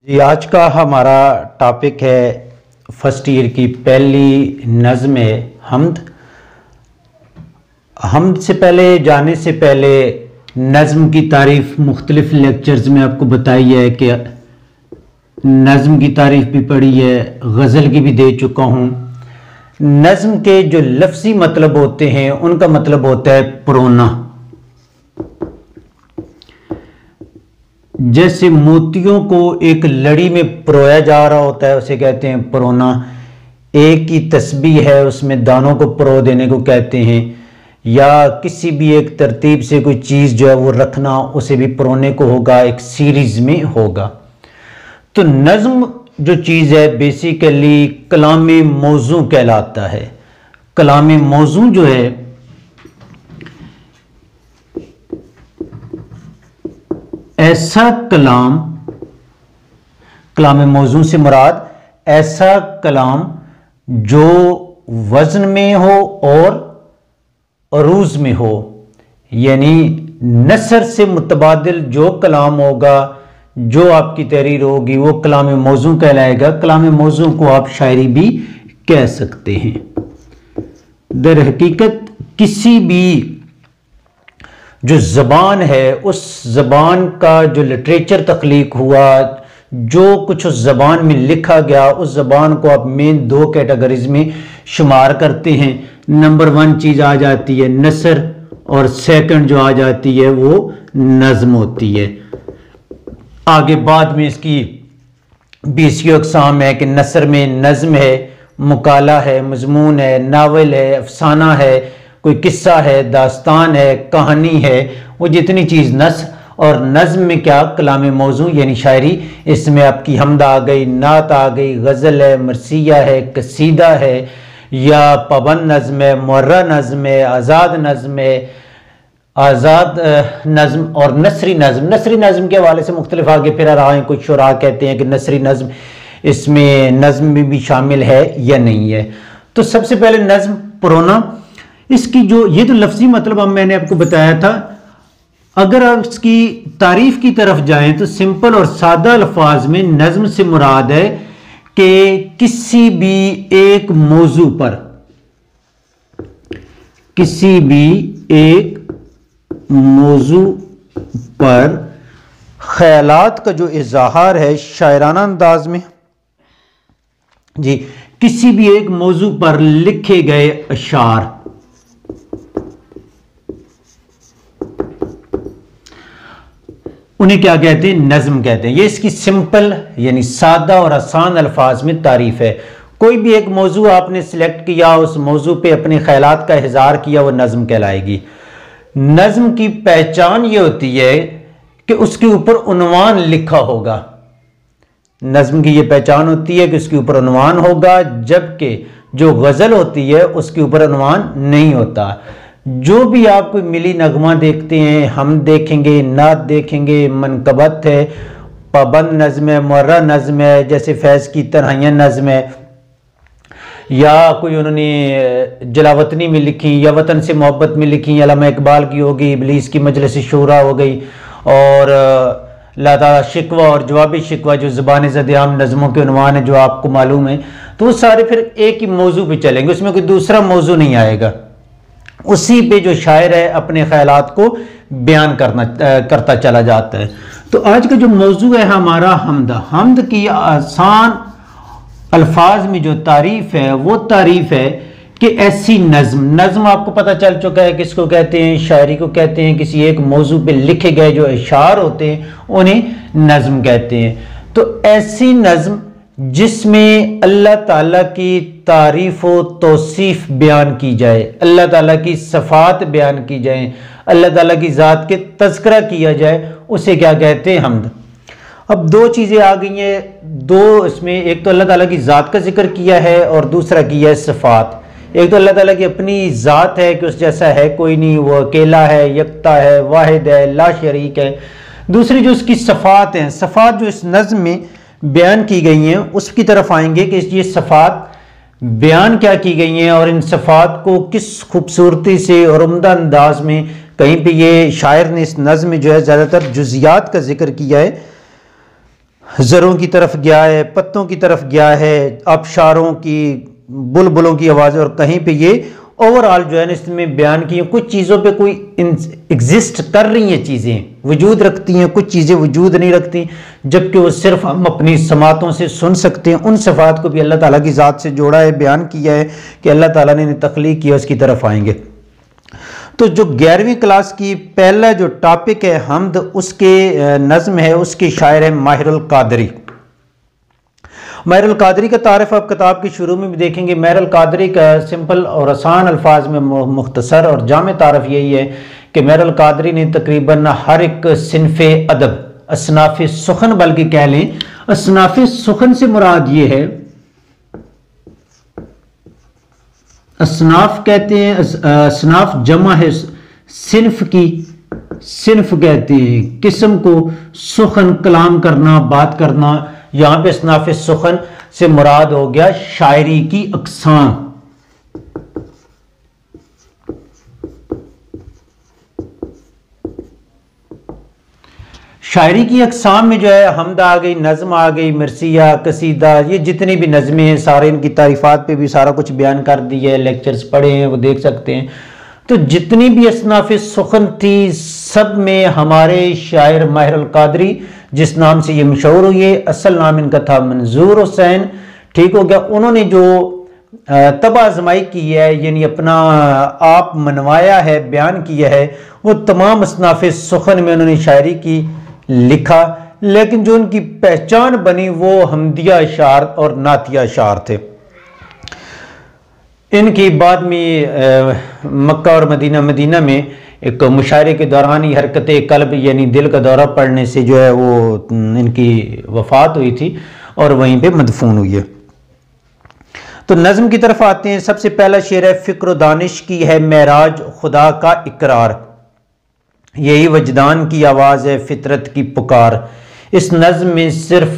جی آج کا ہمارا ٹاپک ہے فرسٹ ایئر کی پہلی نظم حمد۔ حمد سے پہلے جانے سے پہلے نظم کی تعریف مختلف لیکچرز میں آپ کو بتائی ہے کہ نظم کی تعریف بھی پڑھی ہے، غزل کی بھی دے چکا ہوں۔ نظم کے جو لفظی مطلب ہوتے ہیں ان کا مطلب ہوتا ہے پرونا۔ جیسے موتیوں کو ایک لڑی میں پرویا جا رہا ہوتا ہے اسے کہتے ہیں پرونا۔ ایک کی تسبیح ہے اس میں دانوں کو پرو دینے کو کہتے ہیں، یا کسی بھی ایک ترتیب سے کوئی چیز جو ہے وہ رکھنا اسے بھی پرونے کو ہوگا، ایک سیریز میں ہوگا۔ تو نظم جو چیز ہے بیسیکلی کلام موزوں کہلاتا ہے۔ کلام موزوں جو ہے ایسا کلام موزوں سے مراد ایسا کلام جو وزن میں ہو اور عروض میں ہو، یعنی نثر سے متبادل جو کلام ہوگا، جو آپ کی تحریر ہوگی وہ کلام موزوں کہلائے گا۔ کلام موزوں کو آپ شاعری بھی کہہ سکتے ہیں۔ در حقیقت کسی بھی جو زبان ہے اس زبان کا جو لٹریچر تخلیق ہوا، جو کچھ اس زبان میں لکھا گیا، اس زبان کو آپ مین دو کیٹیگریز میں شمار کرتے ہیں۔ نمبر 1 چیز آ جاتی ہے نثر، اور سیکنڈ جو آ جاتی ہے وہ نظم ہوتی ہے۔ آگے بعد میں اس کی 20 اقسام ہے کہ نثر میں نظم ہے، مقالہ ہے، مضمون ہے، ناول ہے، افسانہ ہے، کوئی قصہ ہے، داستان ہے، کہانی ہے، وہ جتنی چیز نثر اور نظم میں کیا کلام موزوں یعنی شاعری، اس میں آپ کی حمد آ گئی، نعت آ گئی، غزل ہے، مرثیہ ہے، قصیدہ ہے، یا پابند نظم ہے، معرہ نظم ہے، آزاد نظم ہے، آزاد نظم اور نثری نظم۔ نثری نظم کے حوالے سے مختلف آگے پھر رہا ہیں، کچھ شعراء کہتے ہیں کہ نثری نظم اس میں نظم میں بھی شامل ہے یا نہیں ہے۔ تو سب سے پہلے نظم پرونا، اس کی جو یہ تو لفظی مطلب اب میں نے آپ کو بتایا تھا۔ اگر آپ اس کی تعریف کی طرف جائیں تو سمپل اور سادہ الفاظ میں نظم سے مراد ہے کہ کسی بھی ایک موضوع پر خیالات کا جو اظہار ہے شاعرانہ انداز میں، جی کسی بھی ایک موضوع پر لکھے گئے اشعار، انہیں کیا کہتے ہیں؟ نظم کہتے ہیں۔ یہ اس کی سمپل یعنی سادہ اور آسان الفاظ میں تعریف ہے۔ کوئی بھی ایک موضوع آپ نے سلیکٹ کیا، اس موضوع پہ اپنے خیالات کا اظہار کیا، وہ نظم کہلائے گی۔ نظم کی پہچان یہ ہوتی ہے کہ اس کے اوپر عنوان لکھا ہوگا۔ نظم کی یہ پہچان ہوتی ہے کہ اس کے اوپر عنوان ہوگا، جبکہ جو غزل ہوتی ہے اس کے اوپر عنوان نہیں ہوتا۔ جو بھی آپ کوئی ملی نغمہ دیکھتے ہیں، ہم دیکھیں گے، نعت دیکھیں گے، منقبت ہے، پابند نظم ہے، معرہ نظم ہے، جیسے فیض کی تنہائیاں نظم ہے، یا کوئی انہوں نے جلاوطنی میں لکھی، یا وطن سے محبت میں لکھی، علامہ اقبال کی ہوگی، ابلیس کی مجلس شورا ہو گئی، اور لاتا شکوہ اور جواب شکوہ جو زبان زدیام نظموں کے عنوان ہیں جو آپ کو معلوم ہے، تو وہ سارے پھر ایک ہی موضوع پہ چلیں گے، اس میں کوئی دوسرا موضوع نہیں آئے گا۔ اسی پہ جو شاعر ہے اپنے خیالات کو بیان کرتا چلا جاتا ہے۔ تو آج کا جو موضوع ہے ہمارا حمد۔ حمد کی آسان الفاظ میں جو تعریف ہے وہ تعریف ہے کہ ایسی نظم آپ کو پتہ چل چکا ہے کس کو کہتے ہیں؟ شاعری کو کہتے ہیں۔ کسی ایک موضوع پہ لکھے گئے جو اشعار ہوتے ہیں انہیں نظم کہتے ہیں۔ تو ایسی نظم جس میں اللہ تعالیٰ کی تعریف و توصیف بیان کی جائے، اللہ تعالیٰ کی صفات بیان کی جائیں، اللہ تعالیٰ کی ذات کے تذکرہ کیا جائے، اسے کیا کہتے ہیں؟ حمد۔ اب دو چیزیں آ گئی ہیں، دو اس میں، ایک تو اللہ تعالیٰ کی ذات کا ذکر کیا ہے اور دوسرا کیا ہے صفات۔ ایک تو اللہ تعالیٰ کی اپنی ذات ہے کہ اس جیسا ہے کوئی نہیں، وہ اکیلا ہے، یکتا ہے، واحد ہے، لا شریک ہے۔ دوسری جو اس کی صفات ہیں، صفات جو اس نظم میں بیان کی گئی ہیں اس کی طرف آئیں گے کہ یہ صفات بیان کیا کی گئی ہیں، اور ان صفات کو کس خوبصورتی سے اور عمدہ انداز میں کہیں پہ یہ شاعر نے اس نظم میں جو ہے زیادہ تر جزیات کا ذکر کیا ہے۔ زروں کی طرف گیا ہے، پتوں کی طرف گیا ہے، آبشاروں کی، بلبلوں کی آوازیں، اور کہیں پہ یہ اوور آل جو ہے نا اس میں بیان کی ہیں کچھ چیزوں پہ کوئی ایگزسٹ کر رہی ہیں، چیزیں وجود رکھتی ہیں، کچھ چیزیں وجود نہیں رکھتی، جبکہ وہ صرف ہم اپنی سماعتوں سے سن سکتے ہیں۔ ان صفات کو بھی اللہ تعالیٰ کی ذات سے جوڑا ہے، بیان کیا ہے کہ اللہ تعالیٰ نے انہیں تخلیق کیا، اس کی طرف آئیں گے۔ تو جو 11ویں کلاس کی پہلا جو ٹاپک ہے حمد، اس کے نظم ہے، اس کے شاعر ہے ماہر القادری۔ ماہر القادری کا تعارف آپ کتاب کے شروع میں بھی دیکھیں گے۔ ماہر القادری کا سمپل اور آسان الفاظ میں مختصر اور جامع تعارف یہی ہے کہ ماہر القادری نے تقریباً ہر ایک صنف ادب، اصناف سخن بلکہ کہہ لیں، اصناف سخن سے مراد یہ ہے، اصناف کہتے ہیں، اصناف جمع ہے صنف کی، صنف کہتے ہیں قسم کو، سخن کلام کرنا، بات کرنا، یہاں پہ اصناف سخن سے مراد ہو گیا شاعری کی اقسام۔ شاعری کی اقسام میں جو ہے حمد آ گئی، نظم آ گئی، مرثیہ، قصیدہ، یہ جتنی بھی نظمیں ہیں سارے ان کی تعریفات پہ بھی سارا کچھ بیان کر دی ہے، لیکچرز پڑھے ہیں وہ دیکھ سکتے ہیں۔ تو جتنی بھی اصناف سخن تھی سب میں ہمارے شاعر ماہر القادری، جس نام سے یہ مشہور ہوئی ہے، اصل نام ان کا تھا منظور حسین، ٹھیک ہو گیا، انہوں نے جو طبع آزمائی کی ہے، یعنی اپنا آپ منوایا ہے، بیان کیا ہے، وہ تمام اصناف سخن میں انہوں نے شاعری کی لکھا، لیکن جو ان کی پہچان بنی وہ حمدیہ اشعار اور نعتیہ اشعار تھے۔ ان کی بعد میں مکہ اور مدینہ میں ایک مشاعرے کے دوران ہی حرکت قلب یعنی دل کا دورہ پڑنے سے جو ہے وہ ان کی وفات ہوئی تھی اور وہیں پہ مدفون ہوئی ہے۔ تو نظم کی طرف آتے ہیں۔ سب سے پہلا شعر ہے فکر و دانش کی ہے معراج خدا کا اقرار، یہی وجدان کی آواز ہے فطرت کی پکار۔ اس نظم میں صرف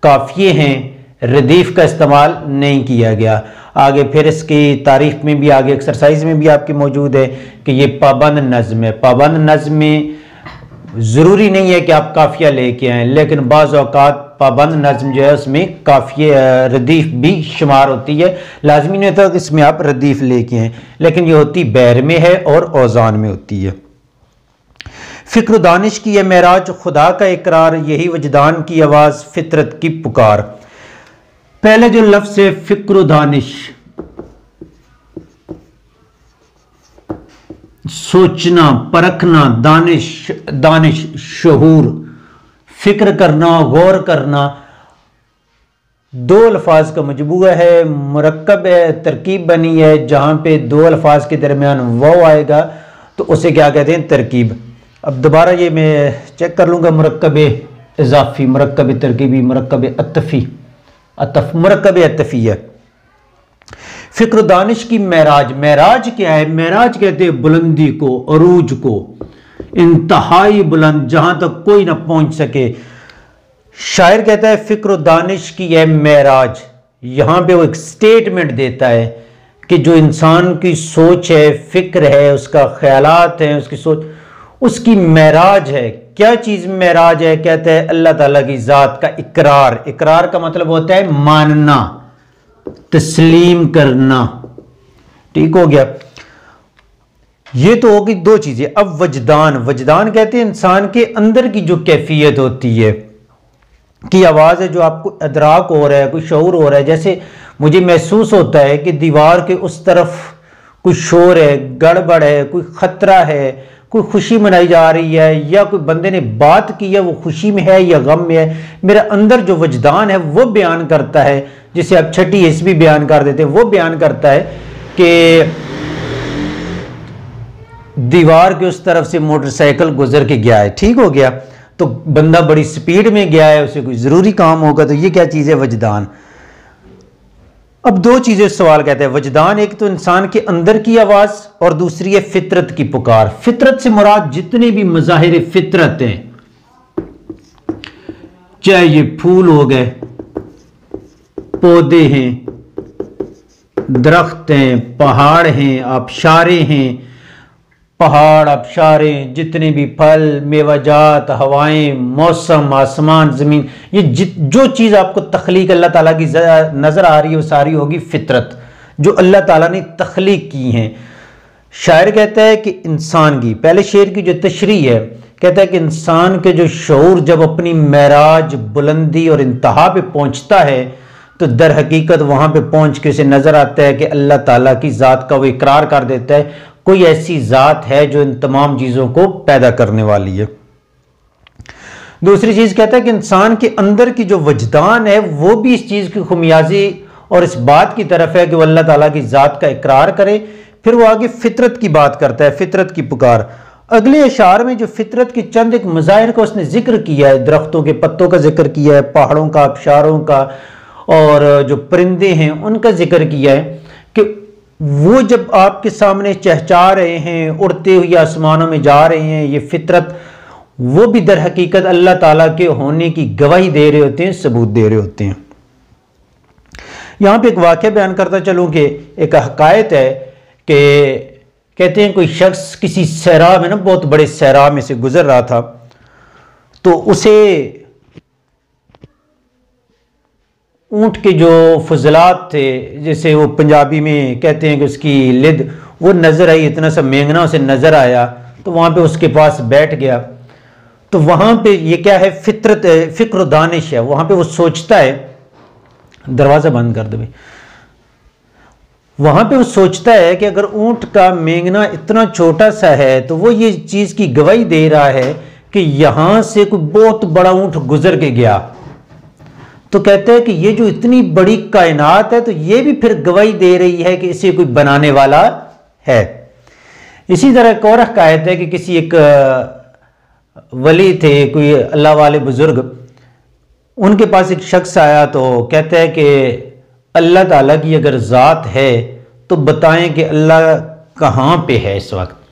قافیے ہیں، ردیف کا استعمال نہیں کیا گیا۔ آگے پھر اس کی تعریف میں بھی آگے ایکسرسائز میں بھی آپ کے موجود ہے کہ یہ پابند نظم ہے۔ پابند نظم میں ضروری نہیں ہے کہ آپ قافیہ لے کے آئیں، لیکن بعض اوقات پابند نظم جو ہے اس میں قافیہ ردیف بھی شمار ہوتی ہے، لازمی نہیں ہوتا کہ اس میں آپ ردیف لے کے آئیں، لیکن یہ ہوتی بحر میں ہے اور اوزان میں ہوتی ہے۔ فکر و دانش کی ہے معراج خدا کا اقرار، یہی وجدان کی آواز فطرت کی پکار۔ پہلے جو لفظ ہے فکر و دانش، سوچنا، پرکھنا، دانش شعور، فکر کرنا، غور کرنا، دو الفاظ کا مجموعہ ہے، مرکب ہے، ترکیب بنی ہے، جہاں پہ دو الفاظ کے درمیان واو آئے گا تو اسے کیا کہتے ہیں؟ ترکیب۔ اب دوبارہ یہ میں چیک کر لوں گا، مرکب اضافی، مرکب ترکیبی، مرکب عطفی، مرکب عطفی ہے۔ فکر و دانش کی معراج، معراج کیا ہے؟ معراج کہتے ہیں بلندی کو، عروج کو، انتہائی بلند جہاں تک کوئی نہ پہنچ سکے۔ شاعر کہتا ہے فکر و دانش کی ہے معراج، یہاں پہ وہ ایک سٹیٹمنٹ دیتا ہے کہ جو انسان کی سوچ ہے، فکر ہے، اس کا خیالات ہیں، اس کی سوچ، اس کی معراج ہے۔ کیا چیز معراج ہے؟ کہتا ہے اللہ تعالیٰ کی ذات کا اقرار۔ اقرار کا مطلب ہوتا ہے ماننا، تسلیم کرنا، ٹھیک ہو گیا۔ یہ تو ہوگی دو چیزیں۔ اب وجدان، وجدان کہتے ہیں انسان کے اندر کی جو کیفیت ہوتی ہے کی آواز ہے، جو آپ کو ادراک ہو رہا ہے، کوئی شعور ہو رہا ہے۔ جیسے مجھے محسوس ہوتا ہے کہ دیوار کے اس طرف کوئی شور ہے، گڑبڑ ہے، کوئی خطرہ ہے، کوئی خوشی منائی جا رہی ہے، یا کوئی بندے نے بات کی ہے وہ خوشی میں ہے یا غم میں ہے۔ میرا اندر جو وجدان ہے وہ بیان کرتا ہے، جسے آپ چھٹی حس بھی بیان کر دیتے ہیں، وہ بیان کرتا ہے کہ دیوار کے اس طرف سے موٹر سائیکل گزر کے گیا ہے، ٹھیک ہو گیا، تو بندہ بڑی سپیڈ میں گیا ہے، اسے کوئی ضروری کام ہوگا، تو یہ کیا چیز ہے؟ وجدان۔ اب دو چیزیں سوال کہتے ہیں وجدان، ایک تو انسان کے اندر کی آواز اور دوسری ہے فطرت کی پکار۔ فطرت سے مراد جتنے بھی مظاہر فطرت ہیں، چاہے یہ پھول ہو گئے، پودے ہیں، درخت ہیں، پہاڑ ہیں، آبشاریں ہیں، پہاڑ، آبشاریں، جتنے بھی پھل، میوہ جات، ہوائیں، موسم، آسمان، زمین، یہ جو چیز آپ کو تخلیق اللہ تعالیٰ کی نظر آ رہی ہے وہ ساری ہوگی فطرت جو اللہ تعالیٰ نے تخلیق کی ہیں۔ شاعر کہتا ہے کہ انسان کی، پہلے شعر کی جو تشریح ہے، کہتا ہے کہ انسان کے جو شعور جب اپنی معراج، بلندی اور انتہا پہ پہنچتا ہے تو در حقیقت وہاں پہ پہنچ کے اسے نظر آتا ہے کہ اللہ تعالیٰ کی ذات کا وہ اقرار کر دیتا ہے، کوئی ایسی ذات ہے جو ان تمام چیزوں کو پیدا کرنے والی ہے۔ دوسری چیز کہتا ہے کہ انسان کے اندر کی جو وجدان ہے وہ بھی اس چیز کی خمیازی اور اس بات کی طرف ہے کہ وہ اللہ تعالیٰ کی ذات کا اقرار کرے۔ پھر وہ آگے فطرت کی بات کرتا ہے، فطرت کی پکار۔ اگلے اشعار میں جو فطرت کے چند ایک مظاہر کا اس نے ذکر کیا ہے، درختوں کے پتوں کا ذکر کیا ہے، پہاڑوں کا، آبشاروں کا، اور جو پرندے ہیں ان کا ذکر کیا ہے، کہ وہ جب آپ کے سامنے چہچا رہے ہیں، اڑتے ہوئے آسمانوں میں جا رہے ہیں، یہ فطرت وہ بھی در حقیقت اللہ تعالیٰ کے ہونے کی گواہی دے رہے ہوتے ہیں، ثبوت دے رہے ہوتے ہیں۔ یہاں پہ ایک واقعہ بیان کرتا چلوں کہ ایک حکایت ہے کہ کہتے ہیں کوئی شخص کسی صحرا میں بہت بڑے صحرا میں سے گزر رہا تھا، تو اسے اونٹ کے جو فضلات تھے، جیسے وہ پنجابی میں کہتے ہیں کہ اس کی لد وہ نظر آئی، اتنا سا مینگنا اسے نظر آیا، تو وہاں پہ اس کے پاس بیٹھ گیا۔ تو وہاں پہ یہ کیا ہے، فطرت، فکر و دانش ہے، وہاں پہ وہ سوچتا ہے، دروازہ بند کر دو بھائی، وہاں پہ وہ سوچتا ہے کہ اگر اونٹ کا مینگنا اتنا چھوٹا سا ہے تو وہ یہ چیز کی گواہی دے رہا ہے کہ یہاں سے کوئی بہت بڑا اونٹ گزر کے گیا، تو کہتے ہیں کہ یہ جو اتنی بڑی کائنات ہے تو یہ بھی پھر گواہی دے رہی ہے کہ اسے کوئی بنانے والا ہے۔ اسی طرح ایک اور حکایت ہے کہ کسی ایک ولی تھے، کوئی اللہ والے بزرگ، ان کے پاس ایک شخص آیا تو کہتا ہے کہ اللہ تعالیٰ کی اگر ذات ہے تو بتائیں کہ اللہ کہاں پہ ہے اس وقت۔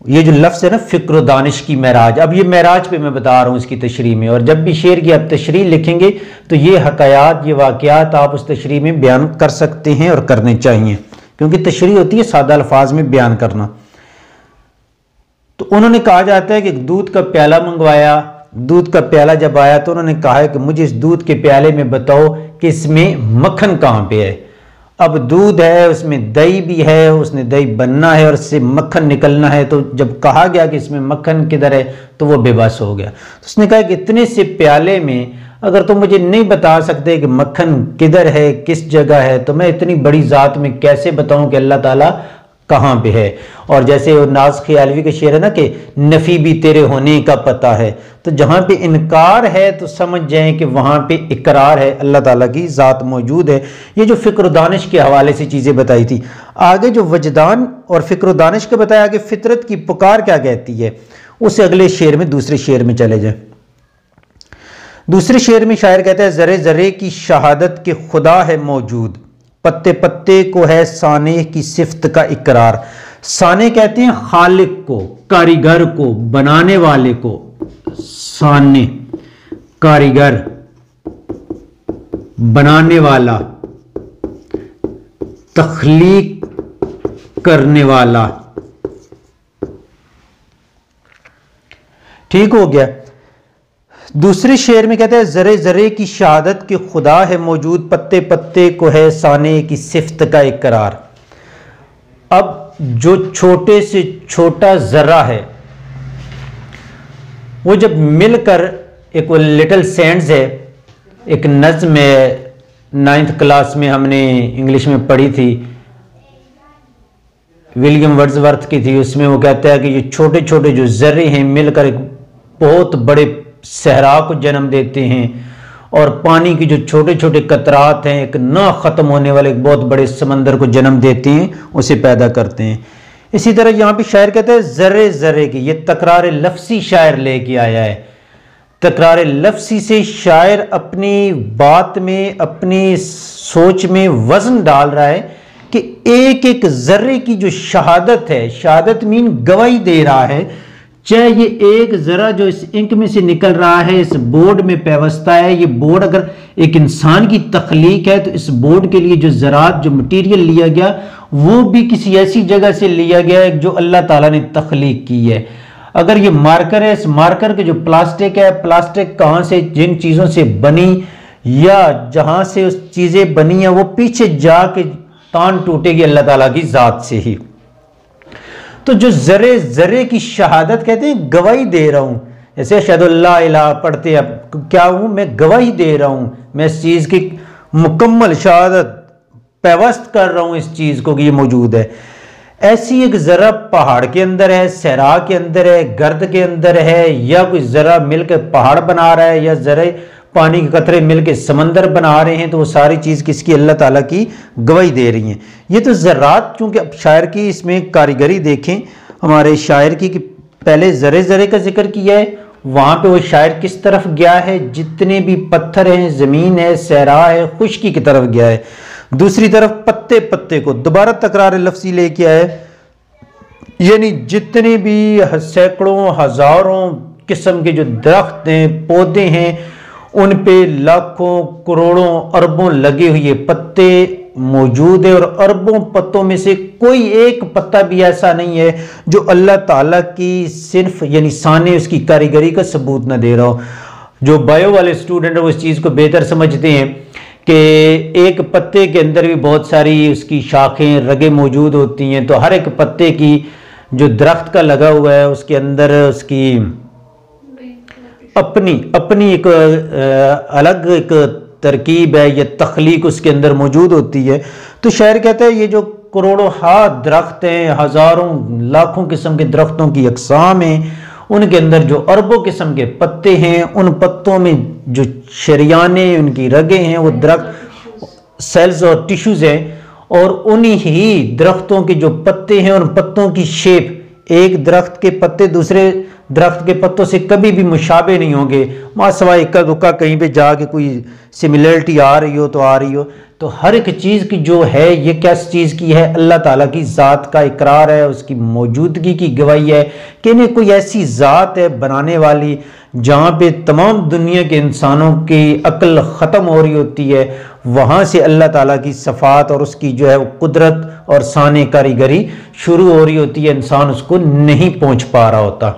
یہ جو لفظ ہے نا، فکر و دانش کی معراج، اب یہ معراج پہ میں بتا رہا ہوں اس کی تشریح میں، اور جب بھی شعر کی آپ تشریح لکھیں گے تو یہ حکایات، یہ واقعات آپ اس تشریح میں بیان کر سکتے ہیں اور کرنے چاہیے، کیونکہ تشریح ہوتی ہے سادہ الفاظ میں بیان کرنا۔ تو انہوں نے کہا جاتا ہے کہ دودھ کا پیالہ منگوایا، دودھ کا پیالہ جب آیا تو انہوں نے کہا ہے کہ مجھے اس دودھ کے پیالے میں بتاؤ کہ اس میں مکھن کہاں پہ ہے۔ اب دودھ ہے، اس میں دہی بھی ہے، اس نے دہی بننا ہے اور اس سے مکھن نکلنا ہے، تو جب کہا گیا کہ اس میں مکھن کدھر ہے تو وہ بے بس ہو گیا۔ تو اس نے کہا کہ اتنے سے پیالے میں اگر تم مجھے نہیں بتا سکتے کہ مکھن کدھر ہے، کس جگہ ہے، تو میں اتنی بڑی ذات میں کیسے بتاؤں کہ اللہ تعالیٰ کہاں پہ ہے۔ اور جیسے ناز خیالوی کا شعر ہے نا کہ نفی بھی تیرے ہونے کا پتہ ہے، تو جہاں پہ انکار ہے تو سمجھ جائیں کہ وہاں پہ اقرار ہے، اللہ تعالیٰ کی ذات موجود ہے۔ یہ جو فکر و دانش کے حوالے سے چیزیں بتائی تھی، آگے جو وجدان اور فکر و دانش کا بتایا، آگے فطرت کی پکار کیا کہتی ہے، اسے اگلے شعر میں، دوسرے شعر میں چلے جائیں۔ دوسرے شعر میں شاعر کہتا ہے، ذرے ذرے کی شہادت کے خدا ہے موجود، پتے پتے کو ہے سانے کی صفت کا اقرار۔ سانے کہتے ہیں خالق کو، کاریگر کو، بنانے والے کو، سانے، کاریگر، بنانے والا، تخلیق کرنے والا۔ ٹھیک ہو گیا۔ دوسرے شعر میں کہتا ہے، ذرے ذرے کی شہادت کے خدا ہے موجود، پتے پتے کو ہے سانے کی صفت کا اقرار۔ اب جو چھوٹے سے چھوٹا ذرہ ہے وہ جب مل کر ایک وہ لٹل سینڈز ہے، ایک نظم ہے، 9th کلاس میں ہم نے انگلش میں پڑھی تھی، ولیم ورڈزورتھ کی تھی، اس میں وہ کہتا ہے کہ یہ چھوٹے چھوٹے جو ذرے ہیں مل کر ایک بہت بڑے صحرا کو جنم دیتے ہیں، اور پانی کی جو چھوٹے چھوٹے قطرات ہیں ایک نہ ختم ہونے والے ایک بہت بڑے سمندر کو جنم دیتے ہیں، اسے پیدا کرتے ہیں۔ اسی طرح یہاں پہ شاعر کہتا ہے ذرے ذرے کی، یہ تکرار لفظی شاعر لے کے آیا ہے۔ تکرار لفظی سے شاعر اپنی بات میں، اپنی سوچ میں وزن ڈال رہا ہے کہ ایک ایک ذرے کی جو شہادت ہے، شہادت مین گواہی دے رہا ہے، چاہے یہ ایک ذرہ جو اس انک میں سے نکل رہا ہے اس بورڈ میں پیوستہ ہے، یہ بورڈ اگر ایک انسان کی تخلیق ہے تو اس بورڈ کے لیے جو ذرات، جو مٹیریل لیا گیا وہ بھی کسی ایسی جگہ سے لیا گیا ہے جو اللہ تعالیٰ نے تخلیق کی ہے۔ اگر یہ مارکر ہے، اس مارکر کے جو پلاسٹک ہے، پلاسٹک کہاں سے جن چیزوں سے بنی یا جہاں سے اس چیزیں بنی ہیں وہ پیچھے جا کے تان ٹوٹے گی اللہ تعالیٰ کی ذات سے ہی۔ تو جو ذرے ذرے کی شہادت کہتے ہیں گواہی دے رہا ہوں، جیسے اشہد اللہ الہ پڑھتے اب کیا ہوں میں گواہی دے رہا ہوں، میں اس چیز کی مکمل شہادت پیوست کر رہا ہوں اس چیز کو کہ یہ موجود ہے۔ ایسی ایک ذرہ پہاڑ کے اندر ہے، صحرا کے اندر ہے، گرد کے اندر ہے، یا کوئی ذرہ مل کے پہاڑ بنا رہا ہے، یا ذرے پانی کے قطرے مل کے سمندر بنا رہے ہیں، تو وہ ساری چیز کس کی؟ اللہ تعالیٰ کی گواہی دے رہی ہیں۔ یہ تو ذرات، چونکہ اب شاعر کی اس میں کاریگری دیکھیں ہمارے شاعر کی، کہ پہلے ذرے ذرے کا ذکر کیا ہے، وہاں پہ وہ شاعر کس طرف گیا ہے؟ جتنے بھی پتھر ہیں، زمین ہے، صحرا ہے، خشکی کی طرف گیا ہے۔ دوسری طرف پتے پتے کو دوبارہ تکرار لفظی لے کے آئے، یعنی جتنے بھی سینکڑوں ہزاروں قسم کے جو درخت ہیں، پودے ہیں، ان پہ لاکھوں کروڑوں اربوں لگے ہوئے پتے موجود ہیں، اور اربوں پتوں میں سے کوئی ایک پتا بھی ایسا نہیں ہے جو اللہ تعالیٰ کی صنف یعنی سانے اس کی کاریگری کا ثبوت نہ دے رہا ہو۔ جو بایو والے سٹوڈنٹ وہ اس چیز کو بہتر سمجھتے ہیں کہ ایک پتے کے اندر بھی بہت ساری اس کی شاخیں رگیں موجود ہوتی ہیں، تو ہر ایک پتے کی جو درخت کا لگا ہوا ہے اس کے اندر اس کی اپنی ایک الگ ایک ترکیب ہے یا تخلیق اس کے اندر موجود ہوتی ہے۔ تو شاعر کہتا ہے یہ جو کروڑوں ہاتھ درخت ہیں، ہزاروں لاکھوں قسم کے درختوں کی اقسام ہیں، ان کے اندر جو اربوں قسم کے پتے ہیں، ان پتوں میں جو شریانیں ان کی رگیں ہیں، وہ درخت سیلز اور ٹیشوز ہیں، اور انہی ہی درختوں کے جو پتے ہیں ان پتوں کی شیپ، ایک درخت کے پتے دوسرے درخت کے پتوں سے کبھی بھی مشابہ نہیں ہوں گے، ماں سوائے اکا دکا کہیں پہ جا کے کوئی سملیرٹی آ رہی ہو تو آ رہی ہو۔ تو ہر ایک چیز کی جو ہے یہ کس چیز کی ہے؟ اللہ تعالیٰ کی ذات کا اقرار ہے، اس کی موجودگی کی گواہی ہے کہ انہیں کوئی ایسی ذات ہے بنانے والی جہاں پہ تمام دنیا کے انسانوں کی عقل ختم ہو رہی ہوتی ہے، وہاں سے اللہ تعالیٰ کی صفات اور اس کی جو ہے قدرت اور سانے کاریگری شروع ہو رہی ہوتی ہے، انسان اس کو نہیں پہنچ پا رہا ہوتا۔